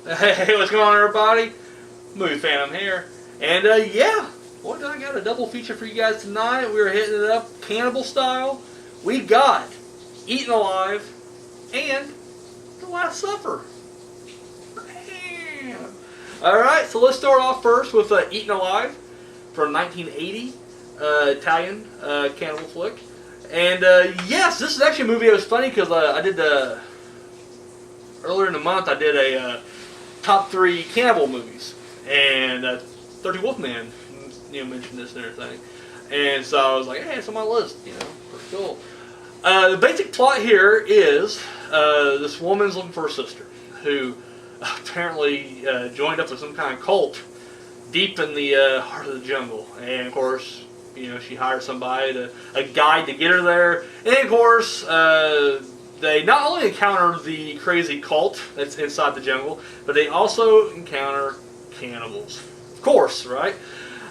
Hey, what's going on, everybody? Movie Phantom here. And, yeah, what I got a double feature for you guys tonight. We were hitting it up cannibal style. We got Eaten Alive and The Last Supper. Damn. Alright, so let's start off first with Eaten Alive from 1980, Italian cannibal flick. And, yes, this is actually a movie that was funny because I did earlier in the month, I did a top 3 cannibal movies, and 30 Wolfman, mentioned this and everything, and so I was like, hey, it's on my list, pretty cool. The basic plot here is this woman's looking for her sister, who apparently joined up with some kind of cult deep in the heart of the jungle, and of course, she hired somebody, a guide to get her there, and of course, they not only encounter the crazy cult that's inside the jungle, but they also encounter cannibals. Of course, right?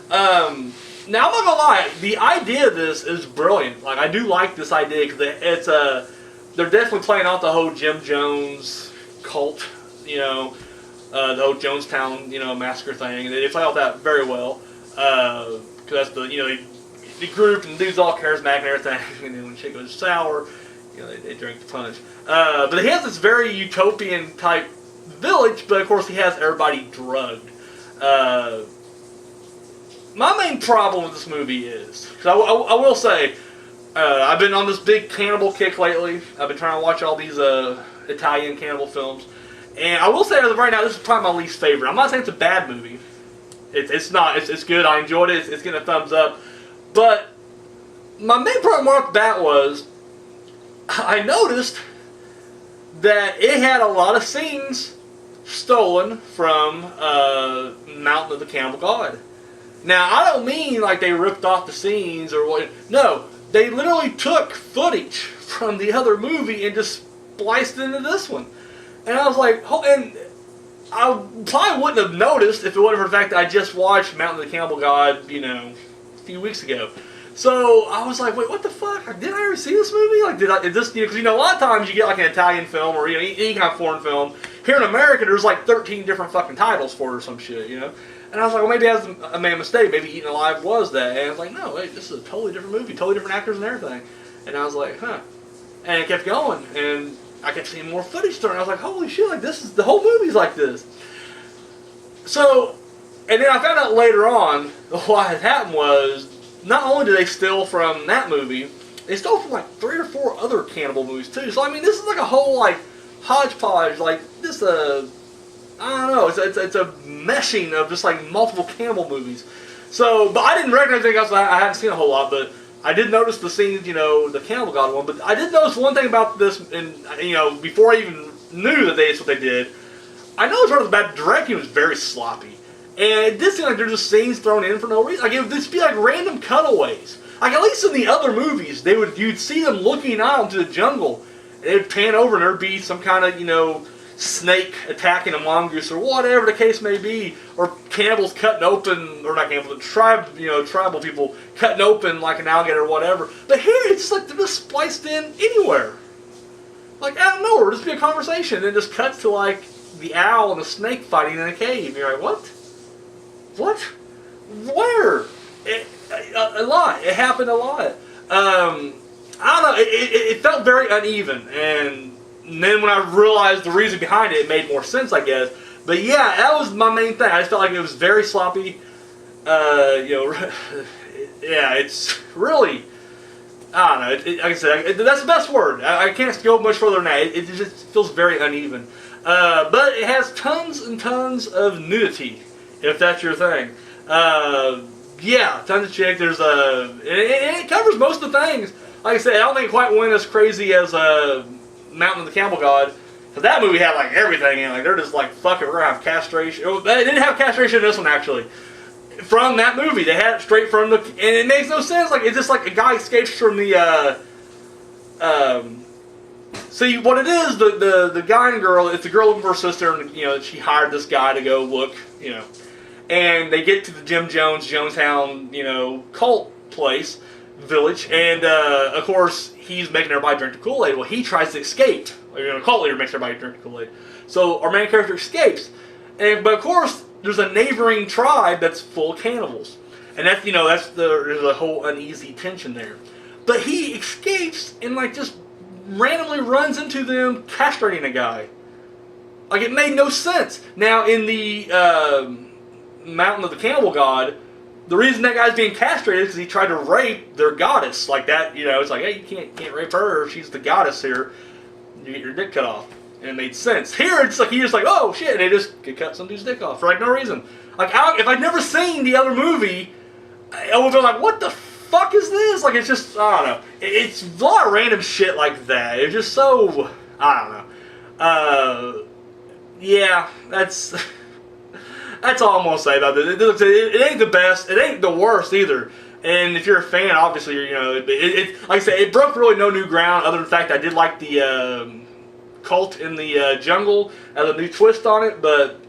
Now, I'm not gonna lie, the idea of this is brilliant. Like, I do like this idea because it's they're definitely playing out the whole Jim Jones cult, the whole Jonestown, massacre thing. They play out that very well because that's the group and the dude's all charismatic and everything, and then when shit goes sour, they drink the punch. But he has this very utopian type village, but of course he has everybody drugged. My main problem with this movie is, because I will say, I've been on this big cannibal kick lately. I've been trying to watch all these Italian cannibal films. And I will say as of right now, this is probably my least favorite. I'm not saying it's a bad movie. It's not. It's good. I enjoyed it. It's getting a thumbs up. But my main problem right off the bat was, I noticed that it had a lot of scenes stolen from Mountain of the Cannibal God. Now, I don't mean like they ripped off the scenes or what. No, they literally took footage from the other movie and just spliced it into this one. And I was like, and I probably wouldn't have noticed if it wasn't for the fact that I just watched Mountain of the Cannibal God, a few weeks ago. So I was like, wait, what the fuck? Did I ever see this movie? Like, did this? Because a lot of times you get like an Italian film or any kind of foreign film. Here in America, there's like 13 different fucking titles for it or some shit, And I was like, well, maybe I made a mistake. Maybe Eaten Alive was that. And I was like, no, wait, this is a totally different movie, totally different actors and everything. And I was like, huh. And it kept going, and I kept seeing more footage starting. I was like, holy shit, like the whole movie's like this. So, and then I found out later on what had happened was, not only did they steal from that movie, they stole from like 3 or 4 other cannibal movies too. So I mean, this is like a whole like hodgepodge, like this I don't know. It's a meshing of just like multiple cannibal movies. So, but I didn't recognize anything else. I haven't seen a whole lot, but I did notice the scenes, the Cannibal God one. But I did notice one thing about this, and before I even knew that that's what they did, I noticed right off the bat, the directing was very sloppy. And it did seem like they're just scenes thrown in for no reason. Like, it would just be like random cutaways. Like, at least in the other movies, you'd see them looking out into the jungle, and they'd pan over and there'd be some kind of, snake attacking a mongoose or whatever the case may be, or cannibals cutting open, or not cannibals, tribal people cutting open like an alligator or whatever. But here, it's just like they're just spliced in anywhere. Like, out of nowhere, it'll just be a conversation, and it just cuts to like the owl and the snake fighting in a cave. And you're like, what? What? Where? A lot. It happened a lot. I don't know. It felt very uneven, and then when I realized the reason behind it, it made more sense, I guess. But yeah, that was my main thing. I just felt like it was very sloppy. Yeah, it's really, I don't know. Like I said, that's the best word. I can't go much further than that. It just feels very uneven. But it has tons and tons of nudity, if that's your thing. Yeah, tons of chick. There's it covers most of the things. Like I said, I don't think it quite went as crazy as Mountain of the Cannibal God, because that movie had like everything in. Like, they're just like, fuck it, we're gonna have castration. They didn't have castration in this one actually. From that movie, they had it straight from the, and it makes no sense. Like, it's just like a guy escapes from the. See, what it is, the guy and girl, it's a girl looking for her sister, and she hired this guy to go look, and they get to the Jim Jones, Jonestown, cult place, village, and of course, he's making everybody drink the Kool-Aid. Well, he tries to escape. A cult leader makes everybody drink the Kool-Aid. So our main character escapes. But of course, there's a neighboring tribe that's full of cannibals, and there's a whole uneasy tension there. But he escapes and like just randomly runs into them castrating a guy. Like, it made no sense. Now, in the Mountain of the Cannibal God, the reason that guy's being castrated is because he tried to rape their goddess. Like that, it's like, hey, you can't rape her. She's the goddess here. You get your dick cut off. And it made sense. Here, it's like, he just like, oh, shit, and they just cut some dude's dick off for, like, no reason. Like, if I'd never seen the other movie, I would have been like, what the fuck is this? Like, it's just, I don't know. It's a lot of random shit like that. It's just so, I don't know. Yeah, that's all I'm gonna say about this. It ain't the best. It ain't the worst either. And if you're a fan, obviously, like I said, it broke really no new ground. Other than the fact I did like the cult in the jungle as a new twist on it. But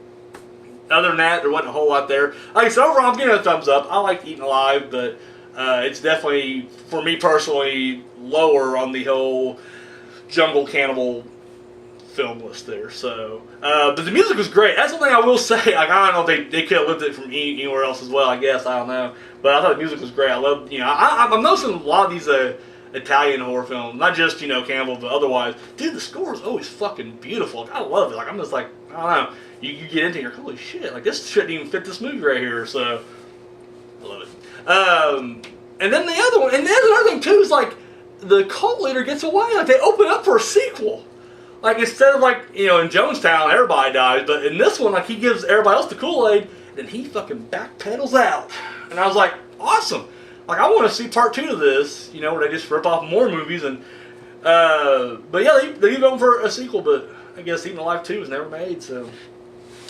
other than that, there wasn't a whole lot there. Like I said, overall, I'm giving it a thumbs up. I like Eaten Alive, but it's definitely, for me personally, lower on the whole jungle cannibal film list there. So, but the music was great. That's something I will say. Like, I don't know if they could have lived it from anywhere else as well. I guess I don't know, but I thought the music was great. I love, I'm noticing a lot of these Italian horror films, not just cannibal, but otherwise. Dude, the score is always fucking beautiful. Like, I love it. Like, I'm just like, I don't know. You get into it, you're like, holy shit! Like, this shouldn't even fit this movie right here. So, I love it. And then the other one, and then another thing too is like the cult leader gets away. Like, they open up for a sequel. Like, instead of like, in Jonestown, everybody dies, but in this one, like, he gives everybody else the Kool-Aid, then he fucking backpedals out. And I was like, awesome. Like, I want to see part 2 of this, where they just rip off more movies. And but yeah, they leave open for a sequel, but I guess Eaten Alive 2 was never made, so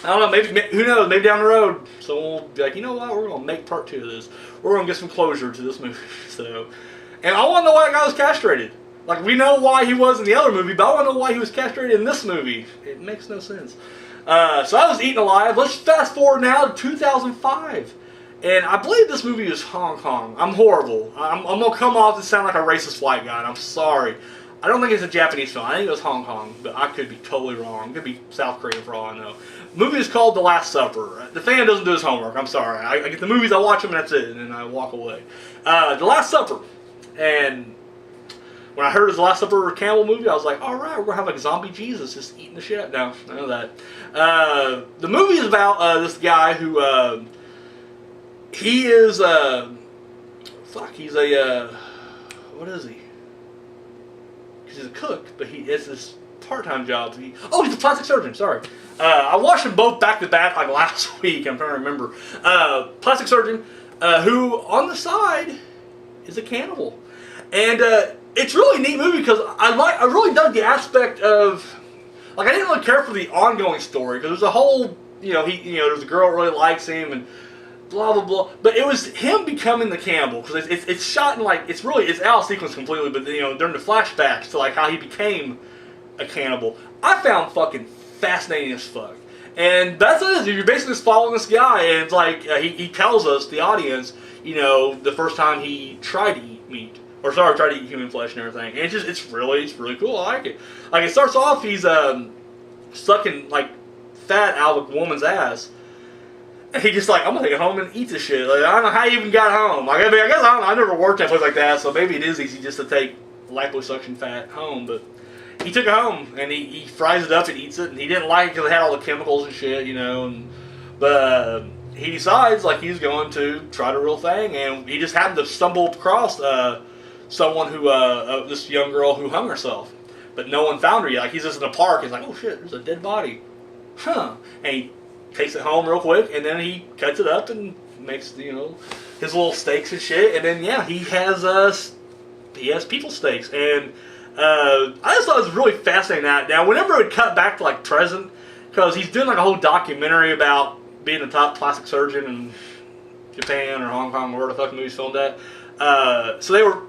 I don't know, maybe, who knows, maybe down the road someone will be like, you know what, we're going to make part 2 of this. We're going to get some closure to this movie. So, and I want to know why that guy was castrated. Like, we know why he was in the other movie, but I want to know why he was castrated in this movie. It makes no sense. So I was Eaten Alive. Let's fast forward now to 2005. And I believe this movie is Hong Kong. I'm horrible. I'm going to come off and sound like a racist white guy, and I'm sorry. I don't think it's a Japanese film. I think it was Hong Kong, but I could be totally wrong. It could be South Korea for all I know. The movie is called The Last Supper. The fan doesn't do his homework. I'm sorry. I get the movies, I watch them, and that's it, and then I walk away. The Last Supper. And when I heard it was The Last Supper cannibal movie, I was like, alright, we're going to have like zombie Jesus just eating the shit out. No, I know that. The movie is about this guy who, he is, he's a, what is he? Because he's a cook, but it's this part-time job. He's a plastic surgeon, sorry. I watched them both back-to-back like last week, I'm trying to remember. Plastic surgeon, who on the side is a cannibal. And it's really a neat movie because I really dug the aspect of, like, I didn't really care for the ongoing story because there's a whole, there's a girl that really likes him and blah blah blah. But it was him becoming the cannibal because it's shot in like it's out of sequence completely. But during the flashbacks to like how he became a cannibal, I found fucking fascinating as fuck. And that's what it is. You're basically just following this guy, and it's like he tells us, the audience, the first time he tried to eat meat. Or sorry, try to eat human flesh and everything. And it's really cool. I like it. Like, it starts off, he's sucking like fat out of a woman's ass, and he just like, I'm gonna take it home and eat this shit. Like, I don't know how he even got home. Like, I mean, I guess I don't know. I never worked at a place like that, so maybe it is easy just to take liposuction fat home. But he took it home and he fries it up and eats it, and he didn't like it because it had all the chemicals and shit, but he decides like he's going to try the real thing, and he just happened to stumble across someone who, this young girl who hung herself, but no one found her yet. Like, he's just in a park, he's like, oh shit, there's a dead body. Huh. And he takes it home real quick, and then he cuts it up and makes, his little steaks and shit, and then, yeah, he has people steaks, and I just thought it was really fascinating that. Now, whenever it would cut back to, like, present, because he's doing, like, a whole documentary about being the top plastic surgeon in Japan or Hong Kong or where the fuck the movie's filmed at, so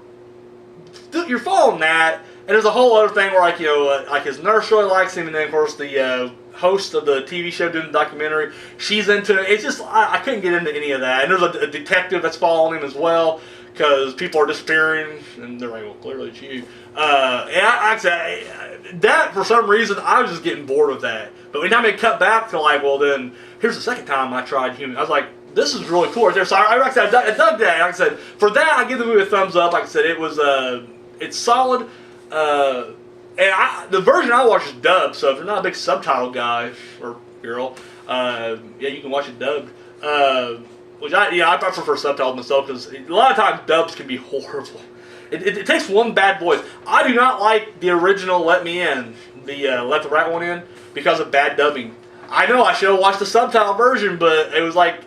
you're following that, and there's a whole other thing where, like, like his nurse really likes him, and then, of course, the host of the TV show doing the documentary, she's into it. It's just, I couldn't get into any of that. And there's a detective that's following him as well, because people are disappearing, and they're like, well, clearly it's you. And I said, that, for some reason, I was just getting bored with that. But when they cut back to like, well, then, here's the second time I tried human. I was like, this is really cool right there. So I dug that. Like I said, for that, I give the movie a thumbs up. Like I said, it was, it's solid. And the version I watched is dubbed, so if you're not a big subtitle guy or girl, yeah, you can watch it dubbed. Which I prefer subtitles myself, because a lot of times dubs can be horrible. It takes one bad voice. I do not like the original Let Me In, the Let the Right One In, because of bad dubbing. I know I should have watched the subtitle version, but it was like,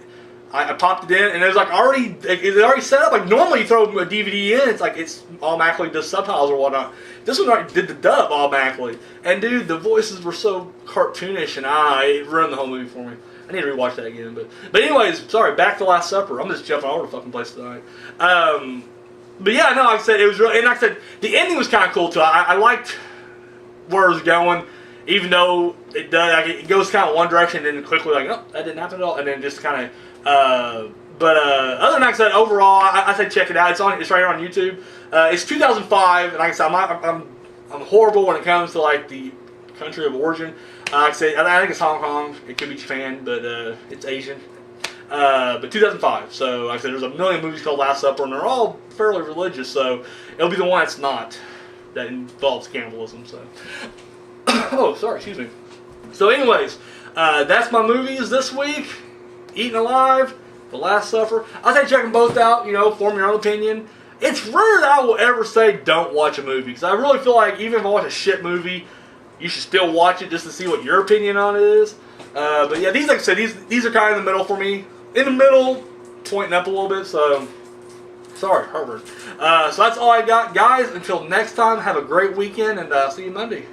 I popped it in, and it was like it already set up. Like normally you throw a DVD in, it's like it's automatically does subtitles or whatnot. This one already did the dub automatically. And dude, the voices were so cartoonish, and it ruined the whole movie for me. I need to rewatch that again. But anyways, sorry, back to Last Supper. I'm just jumping all over the fucking place tonight. But yeah, no, like I said, it was really, and like I said, the ending was kind of cool too. I liked where it was going, even though it does, like, it goes kind of one direction and then quickly like, oh, that didn't happen at all, and then just kind of. But other than that, I said, overall, I say check it out. It's right here on YouTube. It's 2005, and like I said, I'm horrible when it comes to like the country of origin. Like I say, I think it's Hong Kong. It could be Japan, but it's Asian. But 2005. So like I said, there's a million movies called Last Supper, and they're all fairly religious. So it'll be the one that's not, that involves cannibalism. So oh, sorry, excuse me. So anyways, that's my movies this week. Eaten Alive, The Last Supper. I say check them both out, form your own opinion. It's rare that I will ever say don't watch a movie, because I really feel like even if I watch a shit movie, you should still watch it just to see what your opinion on it is. But yeah, like I said, these are kind of in the middle for me. In the middle, pointing up a little bit, so sorry, Harvard. So that's all I got, guys. Until next time, have a great weekend, and see you Monday.